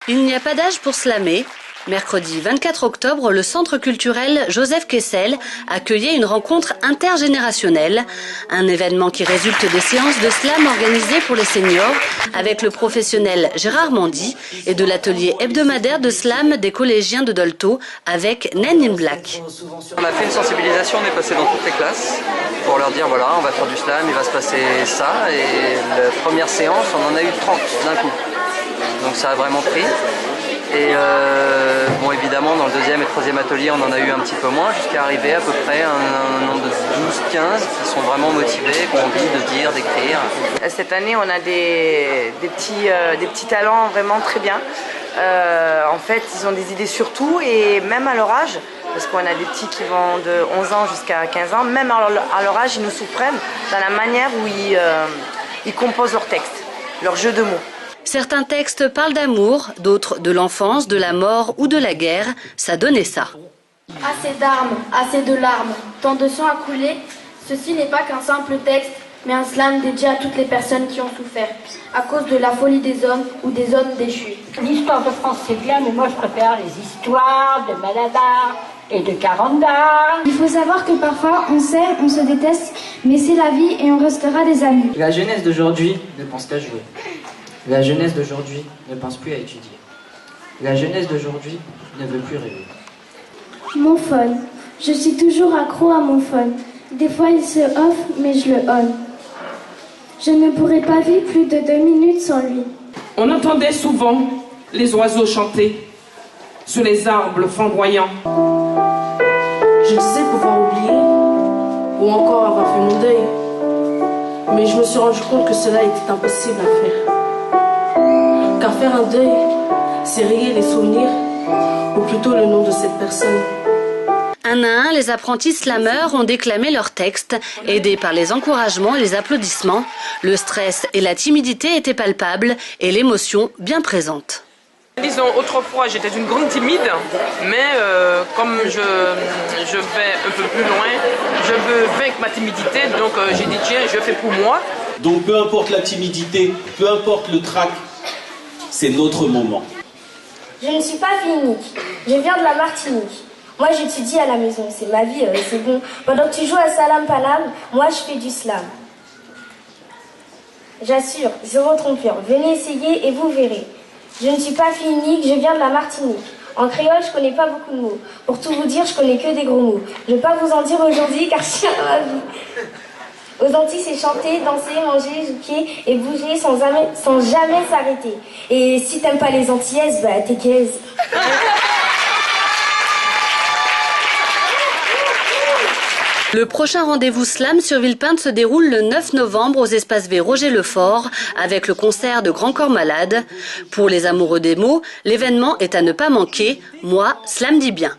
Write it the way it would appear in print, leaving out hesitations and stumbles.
Il n'y a pas d'âge pour slammer. Mercredi 24 octobre, le centre culturel Joseph Kessel accueillait une rencontre intergénérationnelle, un événement qui résulte des séances de slam organisées pour les seniors avec le professionnel Gérard Mandy et de l'atelier hebdomadaire de slam des collégiens de Dolto avec Men in Black. On a fait une sensibilisation, on est passé dans toutes les classes pour leur dire voilà, on va faire du slam, il va se passer ça, et la première séance, on en a eu 30 d'un coup. Donc ça a vraiment pris. Et bon, évidemment, dans le deuxième et troisième atelier, on en a eu un petit peu moins, jusqu'à arriver à peu près à un nombre de 12-15 qui sont vraiment motivés, qui ont envie de dire, d'écrire. Cette année, on a des petits talents vraiment très bien. En fait, ils ont des idées sur tout, et même à leur âge, parce qu'on a des petits qui vont de 11 ans jusqu'à 15 ans, même à leur âge, ils nous surprennent dans la manière où ils composent leurs textes, leurs jeux de mots. Certains textes parlent d'amour, d'autres de l'enfance, de la mort ou de la guerre. Ça donnait ça. Assez d'armes, assez de larmes, tant de sang a coulé. Ceci n'est pas qu'un simple texte, mais un slam dédié à toutes les personnes qui ont souffert, à cause de la folie des hommes ou des hommes déchus. L'histoire de France c'est bien, mais moi je préfère les histoires de Malabar et de Caranda. Il faut savoir que parfois on s'aime, on se déteste, mais c'est la vie et on restera des amis. La jeunesse d'aujourd'hui ne pense qu'à jouer. La jeunesse d'aujourd'hui ne pense plus à étudier. La jeunesse d'aujourd'hui ne veut plus rêver. Mon phone. Je suis toujours accro à mon phone. Des fois il se off, mais je le on. Je ne pourrais pas vivre plus de 2 minutes sans lui. On entendait souvent les oiseaux chanter sur les arbres flamboyants. Je disais pouvoir oublier ou encore avoir fait mon deuil. Mais je me suis rendu compte que cela était impossible à faire. Car faire un deuil, c'est rayer les souvenirs, ou plutôt le nom de cette personne. Un à un, les apprentis slameurs ont déclamé leurs textes, aidés par les encouragements et les applaudissements. Le stress et la timidité étaient palpables et l'émotion bien présente. Disons, autrefois j'étais une grande timide, mais comme je vais un peu plus loin, je veux vaincre ma timidité, donc j'ai dit tiens, je fais pour moi. Donc peu importe la timidité, peu importe le trac, c'est notre moment. Je ne suis pas fille unique, je viens de la Martinique. Moi j'étudie à la maison, c'est ma vie, c'est bon. Pendant que tu joues à Salam Palam, moi je fais du slam. J'assure, zéro trompeur, venez essayer et vous verrez. Je ne suis pas fille unique, je viens de la Martinique. En créole, je connais pas beaucoup de mots. Pour tout vous dire, je connais que des gros mots. Je ne vais pas vous en dire aujourd'hui car je suis dans ma vie. Aux Antilles, c'est chanter, danser, manger, jouer et bouger sans jamais s'arrêter. Et si t'aimes pas les Antillaises, bah t'es qu'aise. Le prochain rendez-vous slam sur Villepinte se déroule le 9 novembre aux espaces V Roger Lefort avec le concert de Grand Corps Malade. Pour les amoureux des mots, l'événement est à ne pas manquer. Moi, slam dit bien.